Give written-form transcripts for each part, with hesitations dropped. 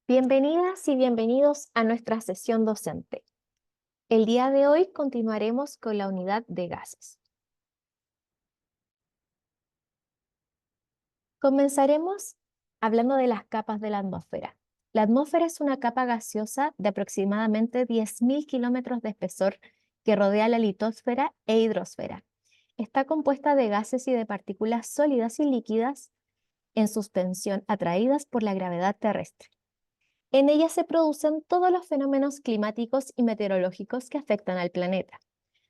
Bienvenidas y bienvenidos a nuestra sesión docente. El día de hoy continuaremos con la unidad de gases. Comenzaremos hablando de las capas de la atmósfera. La atmósfera es una capa gaseosa de aproximadamente 10.000 kilómetros de espesor que rodea la litosfera e hidrosfera. Está compuesta de gases y de partículas sólidas y líquidas en suspensión atraídas por la gravedad terrestre. En ella se producen todos los fenómenos climáticos y meteorológicos que afectan al planeta.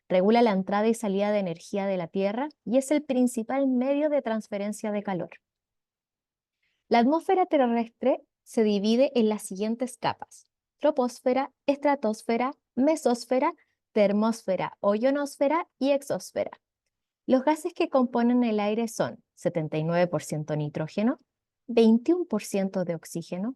Regula la entrada y salida de energía de la Tierra y es el principal medio de transferencia de calor. La atmósfera terrestre se divide en las siguientes capas: troposfera, estratosfera, mesósfera, termósfera o ionosfera y exósfera. Los gases que componen el aire son 79% nitrógeno, 21% de oxígeno.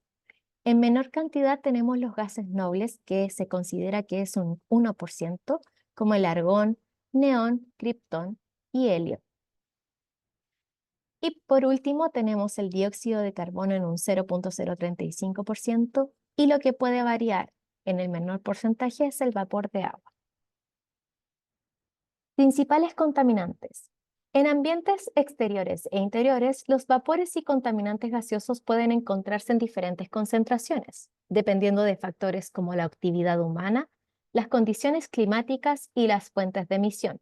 En menor cantidad tenemos los gases nobles, que se considera que es un 1%, como el argón, neón, criptón y helio. Y por último tenemos el dióxido de carbono en un 0,035% y lo que puede variar en el menor porcentaje es el vapor de agua. Principales contaminantes. En ambientes exteriores e interiores, los vapores y contaminantes gaseosos pueden encontrarse en diferentes concentraciones, dependiendo de factores como la actividad humana, las condiciones climáticas y las fuentes de emisión.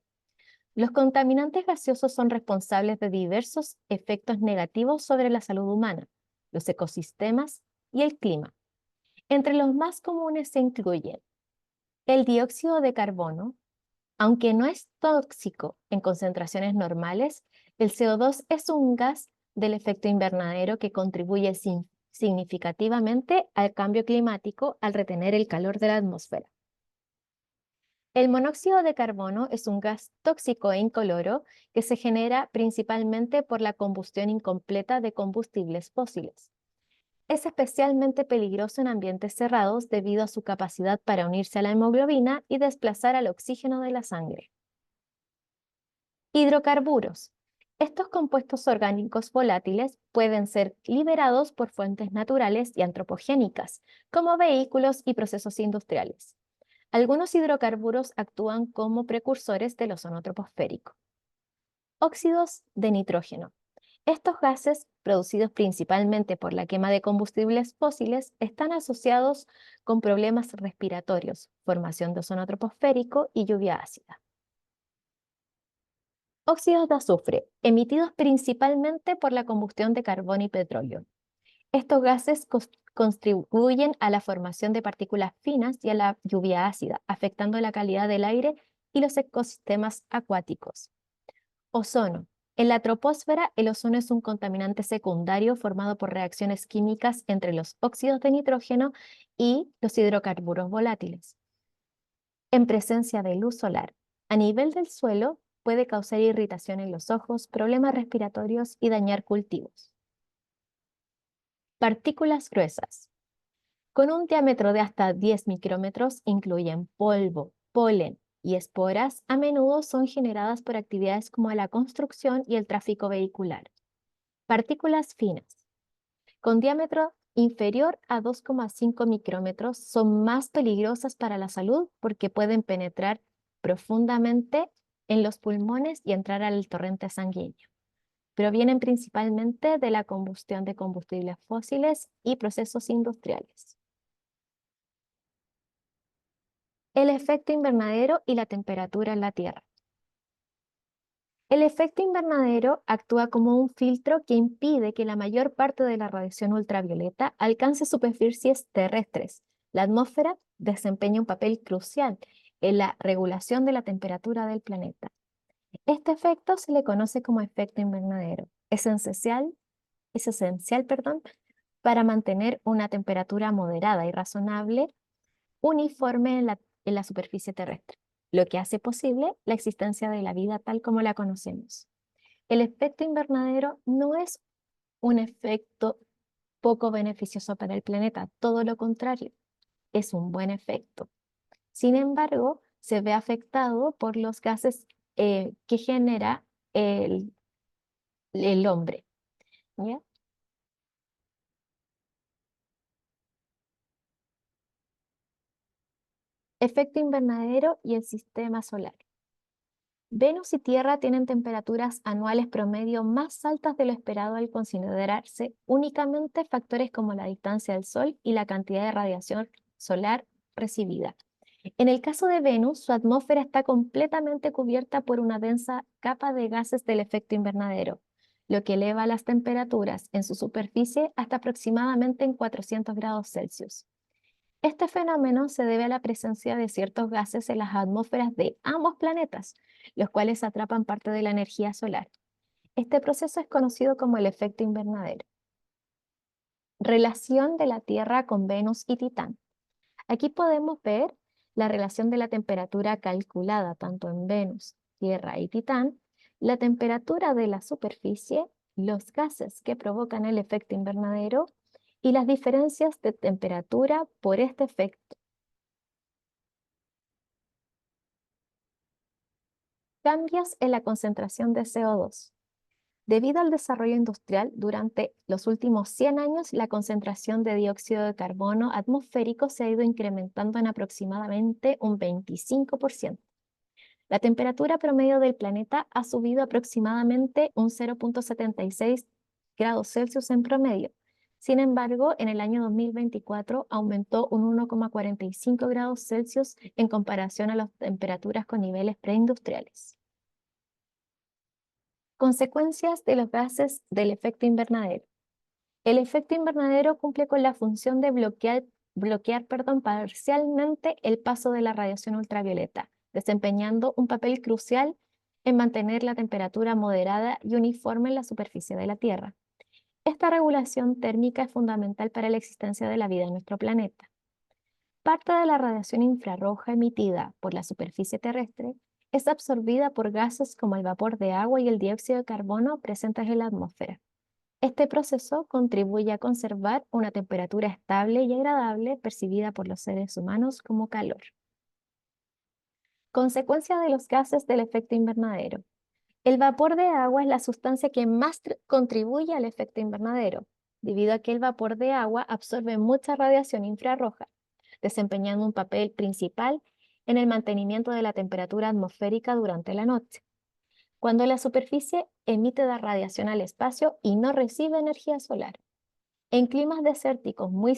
Los contaminantes gaseosos son responsables de diversos efectos negativos sobre la salud humana, los ecosistemas y el clima. Entre los más comunes se incluyen el dióxido de carbono. Aunque no es tóxico en concentraciones normales, el CO2 es un gas del efecto invernadero que contribuye significativamente al cambio climático al retener el calor de la atmósfera. El monóxido de carbono es un gas tóxico e incoloro que se genera principalmente por la combustión incompleta de combustibles fósiles. Es especialmente peligroso en ambientes cerrados debido a su capacidad para unirse a la hemoglobina y desplazar al oxígeno de la sangre. Hidrocarburos. Estos compuestos orgánicos volátiles pueden ser liberados por fuentes naturales y antropogénicas, como vehículos y procesos industriales. Algunos hidrocarburos actúan como precursores del ozono troposférico. Óxidos de nitrógeno. Estos gases, producidos principalmente por la quema de combustibles fósiles, están asociados con problemas respiratorios, formación de ozono troposférico y lluvia ácida. Óxidos de azufre, emitidos principalmente por la combustión de carbón y petróleo. Estos gases contribuyen a la formación de partículas finas y a la lluvia ácida, afectando la calidad del aire y los ecosistemas acuáticos. Ozono. En la troposfera, el ozono es un contaminante secundario formado por reacciones químicas entre los óxidos de nitrógeno y los hidrocarburos volátiles. En presencia de luz solar, a nivel del suelo, puede causar irritación en los ojos, problemas respiratorios y dañar cultivos. Partículas gruesas. Con un diámetro de hasta 10 micrómetros, incluyen polvo, polen y esporas. A menudo son generadas por actividades como la construcción y el tráfico vehicular. Partículas finas. Con diámetro inferior a 2,5 micrómetros, son más peligrosas para la salud porque pueden penetrar profundamente en los pulmones y entrar al torrente sanguíneo. Provienen principalmente de la combustión de combustibles fósiles y procesos industriales. El efecto invernadero y la temperatura en la Tierra. El efecto invernadero actúa como un filtro que impide que la mayor parte de la radiación ultravioleta alcance superficies terrestres. La atmósfera desempeña un papel crucial en la regulación de la temperatura del planeta. Este efecto se le conoce como efecto invernadero. Es esencial, para mantener una temperatura moderada y razonable, uniforme en la superficie terrestre, lo que hace posible la existencia de la vida tal como la conocemos. El efecto invernadero no es un efecto poco beneficioso para el planeta, todo lo contrario, es un buen efecto. Sin embargo, se ve afectado por los gases que genera el, el hombre, ¿ya? Efecto invernadero y el sistema solar. Venus y Tierra tienen temperaturas anuales promedio más altas de lo esperado al considerarse únicamente factores como la distancia del Sol y la cantidad de radiación solar recibida. En el caso de Venus, su atmósfera está completamente cubierta por una densa capa de gases del efecto invernadero, lo que eleva las temperaturas en su superficie hasta aproximadamente en 400 grados Celsius. Este fenómeno se debe a la presencia de ciertos gases en las atmósferas de ambos planetas, los cuales atrapan parte de la energía solar. Este proceso es conocido como el efecto invernadero. Relación de la Tierra con Venus y Titán. Aquí podemos ver la relación de la temperatura calculada tanto en Venus, Tierra y Titán, la temperatura de la superficie, los gases que provocan el efecto invernadero y las diferencias de temperatura por este efecto. Cambios en la concentración de CO2. Debido al desarrollo industrial, durante los últimos 100 años, la concentración de dióxido de carbono atmosférico se ha ido incrementando en aproximadamente un 25%. La temperatura promedio del planeta ha subido aproximadamente un 0,76 grados Celsius en promedio. Sin embargo, en el año 2024 aumentó un 1,45 grados Celsius en comparación a las temperaturas con niveles preindustriales. Consecuencias de los gases del efecto invernadero. El efecto invernadero cumple con la función de bloquear parcialmente el paso de la radiación ultravioleta, desempeñando un papel crucial en mantener la temperatura moderada y uniforme en la superficie de la Tierra. Esta regulación térmica es fundamental para la existencia de la vida en nuestro planeta. Parte de la radiación infrarroja emitida por la superficie terrestre es absorbida por gases como el vapor de agua y el dióxido de carbono presentes en la atmósfera. Este proceso contribuye a conservar una temperatura estable y agradable percibida por los seres humanos como calor. Consecuencia de los gases del efecto invernadero. El vapor de agua es la sustancia que más contribuye al efecto invernadero, debido a que el vapor de agua absorbe mucha radiación infrarroja, desempeñando un papel principal en el mantenimiento de la temperatura atmosférica durante la noche. Cuando la superficie emite la radiación al espacio y no recibe energía solar. En climas desérticos muy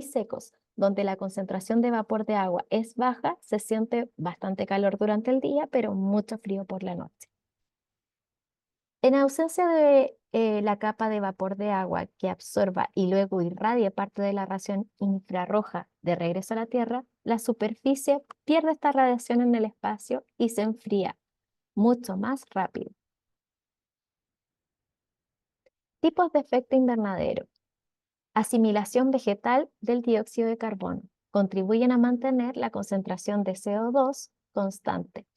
secos, donde la concentración de vapor de agua es baja, se siente bastante calor durante el día, pero mucho frío por la noche. En ausencia de la capa de vapor de agua que absorba y luego irradie parte de la radiación infrarroja de regreso a la Tierra, la superficie pierde esta radiación en el espacio y se enfría mucho más rápido. Tipos de efecto invernadero. Asimilación vegetal del dióxido de carbono. Contribuyen a mantener la concentración de CO2 constante.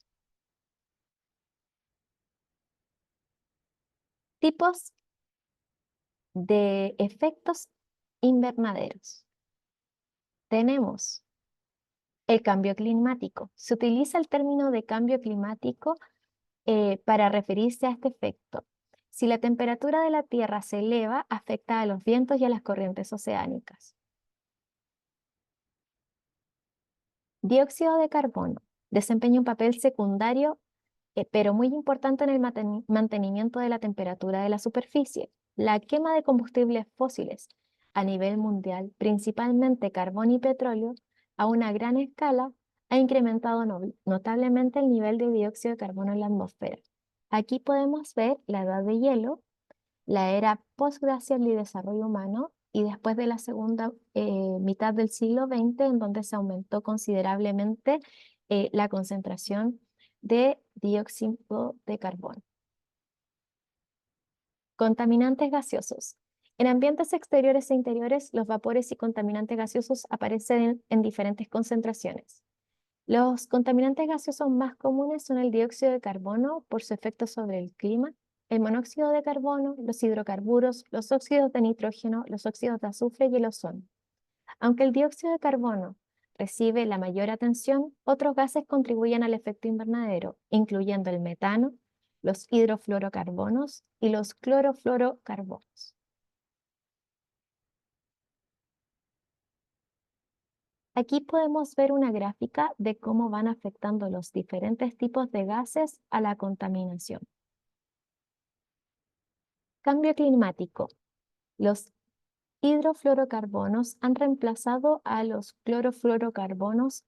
Tipos de efectos invernaderos. Tenemos el cambio climático. Se utiliza el término de cambio climático para referirse a este efecto. Si la temperatura de la Tierra se eleva, afecta a los vientos y a las corrientes oceánicas. Dióxido de carbono. Desempeña un papel secundario pero muy importante en el mantenimiento de la temperatura de la superficie. La quema de combustibles fósiles a nivel mundial, principalmente carbón y petróleo, a una gran escala, ha incrementado notablemente el nivel de dióxido de carbono en la atmósfera. Aquí podemos ver la edad de hielo, la era postglacial y desarrollo humano, y después de la segunda mitad del siglo XX, en donde se aumentó considerablemente la concentración de dióxido de carbono. Contaminantes gaseosos. En ambientes exteriores e interiores, los vapores y contaminantes gaseosos aparecen en diferentes concentraciones. Los contaminantes gaseosos más comunes son el dióxido de carbono por su efecto sobre el clima, el monóxido de carbono, los hidrocarburos, los óxidos de nitrógeno, los óxidos de azufre y el ozono. Aunque el dióxido de carbono recibe la mayor atención, otros gases contribuyen al efecto invernadero, incluyendo el metano, los hidrofluorocarbonos y los clorofluorocarbonos. Aquí podemos ver una gráfica de cómo van afectando los diferentes tipos de gases a la contaminación. Cambio climático. Los hidrofluorocarbonos han reemplazado a los clorofluorocarbonos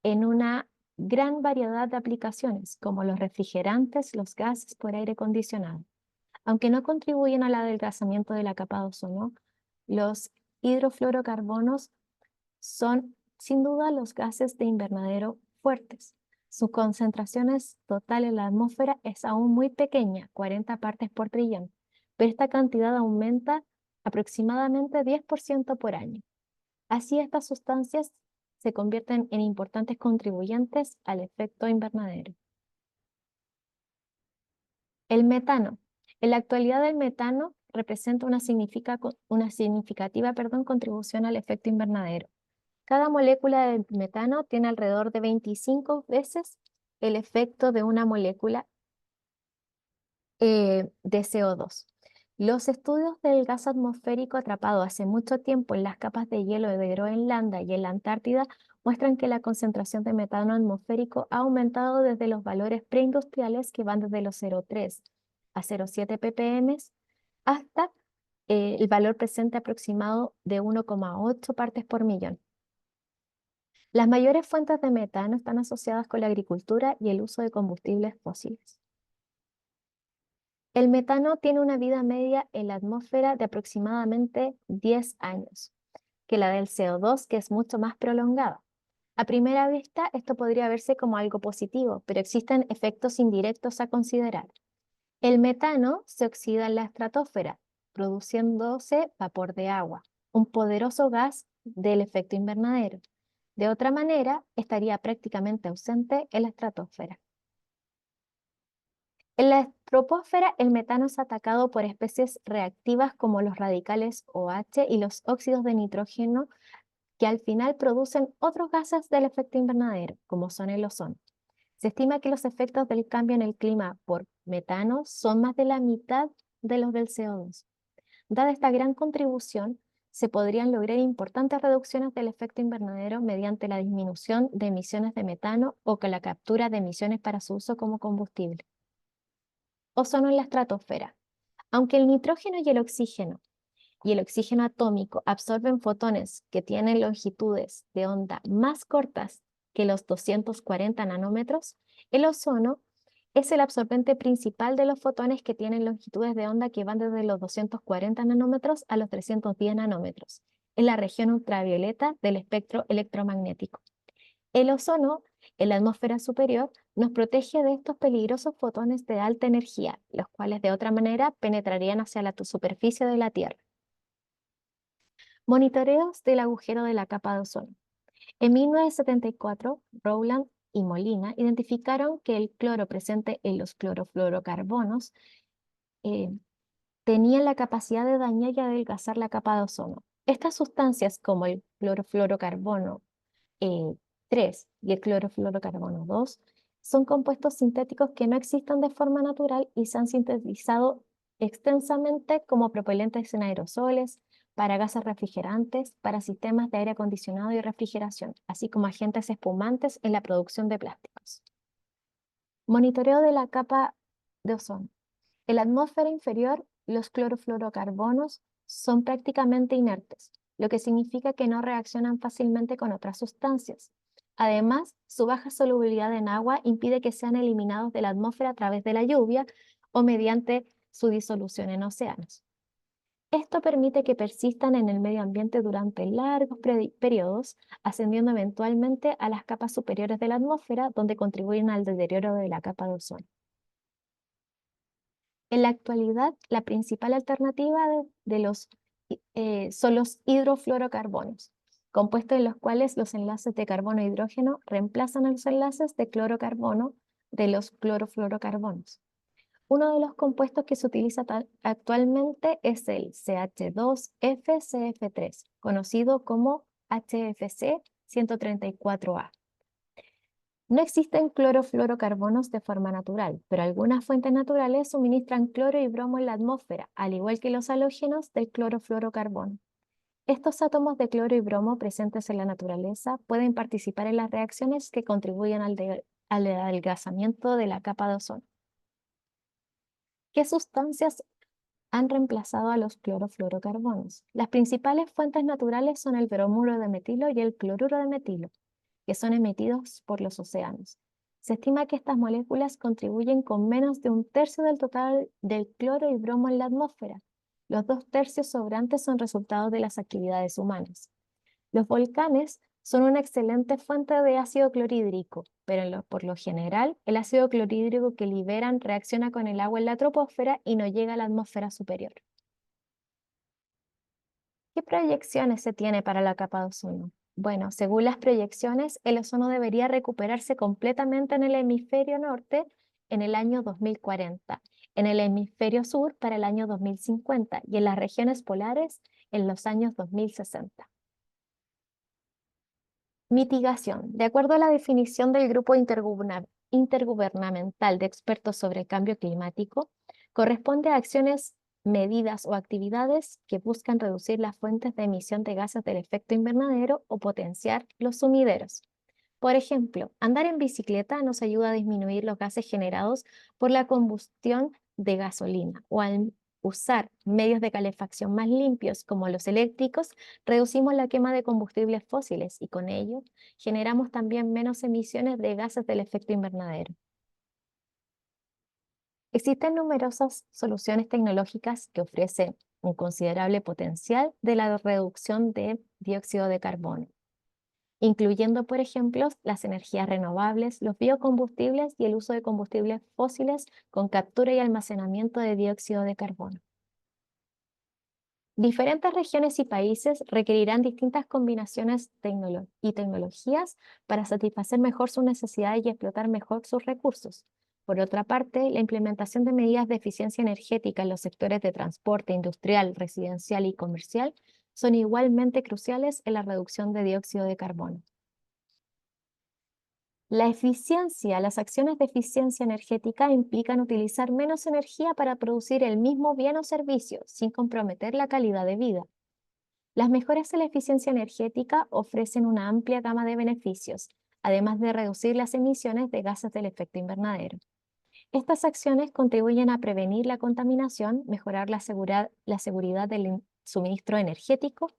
en una gran variedad de aplicaciones, como los refrigerantes, los gases por aire acondicionado. Aunque no contribuyen al adelgazamiento de la capa de ozono, los hidrofluorocarbonos son sin duda los gases de invernadero fuertes. Su concentración total en la atmósfera es aún muy pequeña, 40 partes por trillón, pero esta cantidad aumenta aproximadamente 10% por año. Así, estas sustancias se convierten en importantes contribuyentes al efecto invernadero. El metano. En la actualidad, el metano representa una significativa contribución al efecto invernadero. Cada molécula de metano tiene alrededor de 25 veces el efecto de una molécula de CO2. Los estudios del gas atmosférico atrapado hace mucho tiempo en las capas de hielo de Groenlandia y en la Antártida muestran que la concentración de metano atmosférico ha aumentado desde los valores preindustriales que van desde los 0,3 a 0,7 ppm hasta el valor presente aproximado de 1,8 partes por millón. Las mayores fuentes de metano están asociadas con la agricultura y el uso de combustibles fósiles. El metano tiene una vida media en la atmósfera de aproximadamente 10 años, que la del CO2, que es mucho más prolongada. A primera vista, esto podría verse como algo positivo, pero existen efectos indirectos a considerar. El metano se oxida en la estratosfera, produciéndose vapor de agua, un poderoso gas del efecto invernadero. De otra manera, estaría prácticamente ausente en la estratosfera. En la troposfera, el metano es atacado por especies reactivas como los radicales OH y los óxidos de nitrógeno, que al final producen otros gases del efecto invernadero, como son el ozono. Se estima que los efectos del cambio en el clima por metano son más de la mitad de los del CO2. Dada esta gran contribución, se podrían lograr importantes reducciones del efecto invernadero mediante la disminución de emisiones de metano o con la captura de emisiones para su uso como combustible. Ozono en la estratosfera. Aunque el nitrógeno y el oxígeno atómico absorben fotones que tienen longitudes de onda más cortas que los 240 nanómetros, el ozono es el absorbente principal de los fotones que tienen longitudes de onda que van desde los 240 nanómetros a los 310 nanómetros, en la región ultravioleta del espectro electromagnético. El ozono, en la atmósfera superior, nos protege de estos peligrosos fotones de alta energía, los cuales de otra manera penetrarían hacia la superficie de la Tierra. Monitoreos del agujero de la capa de ozono. En 1974, Rowland y Molina identificaron que el cloro presente en los clorofluorocarbonos tenían la capacidad de dañar y adelgazar la capa de ozono. Estas sustancias, como el clorofluorocarbono 3 y el clorofluorocarbono 2, son compuestos sintéticos que no existen de forma natural y se han sintetizado extensamente como propelentes en aerosoles, para gases refrigerantes, para sistemas de aire acondicionado y refrigeración, así como agentes espumantes en la producción de plásticos. Monitoreo de la capa de ozono. En la atmósfera inferior, los clorofluorocarbonos son prácticamente inertes, lo que significa que no reaccionan fácilmente con otras sustancias. Además, su baja solubilidad en agua impide que sean eliminados de la atmósfera a través de la lluvia o mediante su disolución en océanos. Esto permite que persistan en el medio ambiente durante largos periodos, ascendiendo eventualmente a las capas superiores de la atmósfera, donde contribuyen al deterioro de la capa de ozono. En la actualidad, la principal alternativa son los hidrofluorocarbonos, compuestos en los cuales los enlaces de carbono e hidrógeno reemplazan a los enlaces de clorocarbono de los clorofluorocarbonos. Uno de los compuestos que se utiliza actualmente es el CH2FCF3, conocido como HFC 134A. No existen clorofluorocarbonos de forma natural, pero algunas fuentes naturales suministran cloro y bromo en la atmósfera, al igual que los halógenos del clorofluorocarbono. Estos átomos de cloro y bromo presentes en la naturaleza pueden participar en las reacciones que contribuyen al adelgazamiento de la capa de ozono. ¿Qué sustancias han reemplazado a los clorofluorocarbonos? Las principales fuentes naturales son el bromuro de metilo y el cloruro de metilo, que son emitidos por los océanos. Se estima que estas moléculas contribuyen con menos de un tercio del total del cloro y bromo en la atmósfera. Los 2/3 sobrantes son resultados de las actividades humanas. Los volcanes son una excelente fuente de ácido clorhídrico, pero por lo general, el ácido clorhídrico que liberan reacciona con el agua en la troposfera y no llega a la atmósfera superior. ¿Qué proyecciones se tiene para la capa de ozono? Bueno, según las proyecciones, el ozono debería recuperarse completamente en el hemisferio norte en el año 2040, en el hemisferio sur para el año 2050 y en las regiones polares en los años 2060. Mitigación. De acuerdo a la definición del Grupo Intergubernamental de Expertos sobre el Cambio Climático, corresponde a acciones, medidas o actividades que buscan reducir las fuentes de emisión de gases del efecto invernadero o potenciar los sumideros. Por ejemplo, andar en bicicleta nos ayuda a disminuir los gases generados por la combustión de gasolina o al usar medios de calefacción más limpios como los eléctricos, reducimos la quema de combustibles fósiles y con ello generamos también menos emisiones de gases del efecto invernadero. Existen numerosas soluciones tecnológicas que ofrecen un considerable potencial de la reducción de dióxido de carbono, incluyendo, por ejemplo, las energías renovables, los biocombustibles y el uso de combustibles fósiles con captura y almacenamiento de dióxido de carbono. Diferentes regiones y países requerirán distintas combinaciones y tecnologías para satisfacer mejor sus necesidades y explotar mejor sus recursos. Por otra parte, la implementación de medidas de eficiencia energética en los sectores de transporte industrial, residencial y comercial son igualmente cruciales en la reducción de dióxido de carbono. Las acciones de eficiencia energética implican utilizar menos energía para producir el mismo bien o servicio sin comprometer la calidad de vida. Las mejoras en la eficiencia energética ofrecen una amplia gama de beneficios, además de reducir las emisiones de gases del efecto invernadero. Estas acciones contribuyen a prevenir la contaminación, mejorar la seguridad del suministro energético,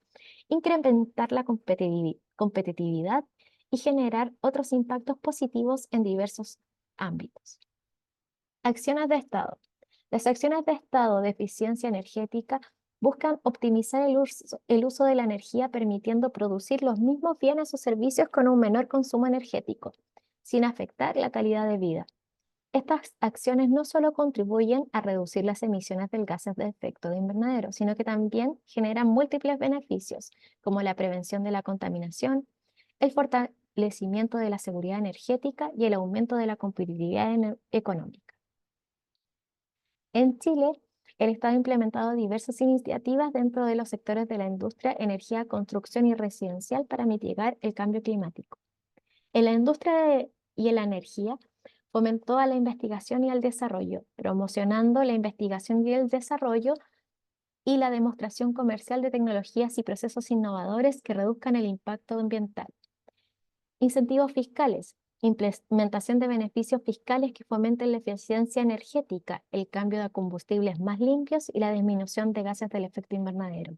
incrementar la competitividad y generar otros impactos positivos en diversos ámbitos. Acciones de Estado. Las acciones de Estado de eficiencia energética buscan optimizar el uso de la energía permitiendo producir los mismos bienes o servicios con un menor consumo energético, sin afectar la calidad de vida. Estas acciones no solo contribuyen a reducir las emisiones de gases de efecto de invernadero, sino que también generan múltiples beneficios, como la prevención de la contaminación, el fortalecimiento de la seguridad energética y el aumento de la competitividad económica. En Chile, el Estado ha implementado diversas iniciativas dentro de los sectores de la industria, energía, construcción y residencial para mitigar el cambio climático. En la industria y en la energía, fomentó a la investigación y al desarrollo, promocionando la investigación y el desarrollo y la demostración comercial de tecnologías y procesos innovadores que reduzcan el impacto ambiental. Incentivos fiscales, implementación de beneficios fiscales que fomenten la eficiencia energética, el cambio de combustibles más limpios y la disminución de gases del efecto invernadero.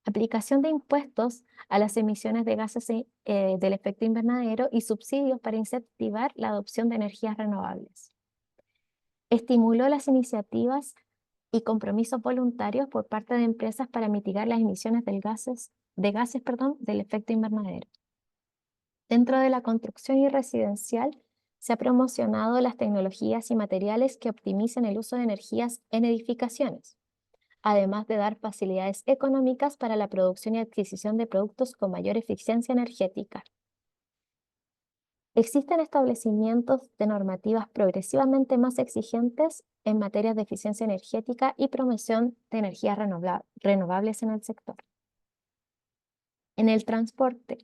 Aplicación de impuestos a las emisiones de gases del efecto invernadero y subsidios para incentivar la adopción de energías renovables. Estimuló las iniciativas y compromisos voluntarios por parte de empresas para mitigar las emisiones del del efecto invernadero. Dentro de la construcción y residencial, se ha promocionado las tecnologías y materiales que optimicen el uso de energías en edificaciones, además de dar facilidades económicas para la producción y adquisición de productos con mayor eficiencia energética. Existen establecimientos de normativas progresivamente más exigentes en materia de eficiencia energética y promoción de energías renovables en el sector. En el transporte,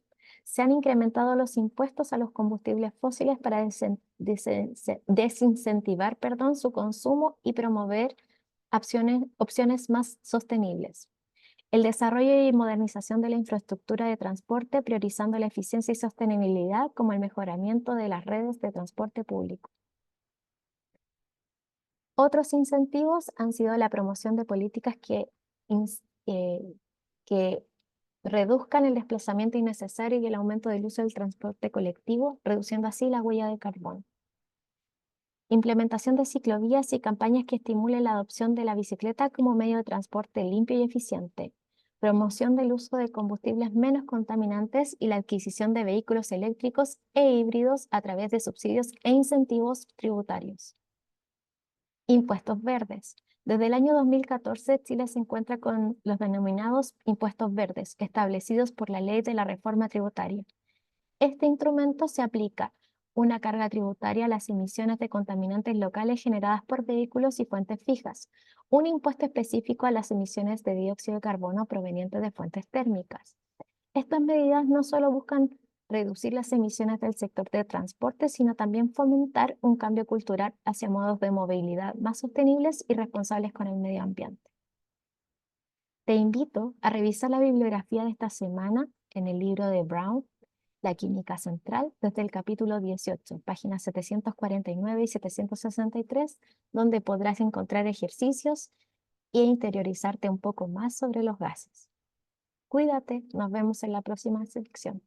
se han incrementado los impuestos a los combustibles fósiles para desincentivar su consumo y promover opciones más sostenibles. El desarrollo y modernización de la infraestructura de transporte, priorizando la eficiencia y sostenibilidad como el mejoramiento de las redes de transporte público. Otros incentivos han sido la promoción de políticas que reduzcan el desplazamiento innecesario y el aumento del uso del transporte colectivo, reduciendo así la huella de carbono. Implementación de ciclovías y campañas que estimulen la adopción de la bicicleta como medio de transporte limpio y eficiente. Promoción del uso de combustibles menos contaminantes y la adquisición de vehículos eléctricos e híbridos a través de subsidios e incentivos tributarios. Impuestos verdes. Desde el año 2014, Chile se encuentra con los denominados impuestos verdes, establecidos por la Ley de la Reforma Tributaria. Este instrumento se aplica una carga tributaria a las emisiones de contaminantes locales generadas por vehículos y fuentes fijas, un impuesto específico a las emisiones de dióxido de carbono provenientes de fuentes térmicas. Estas medidas no solo buscan reducir las emisiones del sector de transporte, sino también fomentar un cambio cultural hacia modos de movilidad más sostenibles y responsables con el medio ambiente. Te invito a revisar la bibliografía de esta semana en el libro de Brown, La Química Central, desde el capítulo 18, páginas 749 y 763, donde podrás encontrar ejercicios e interiorizarte un poco más sobre los gases. Cuídate, nos vemos en la próxima sección.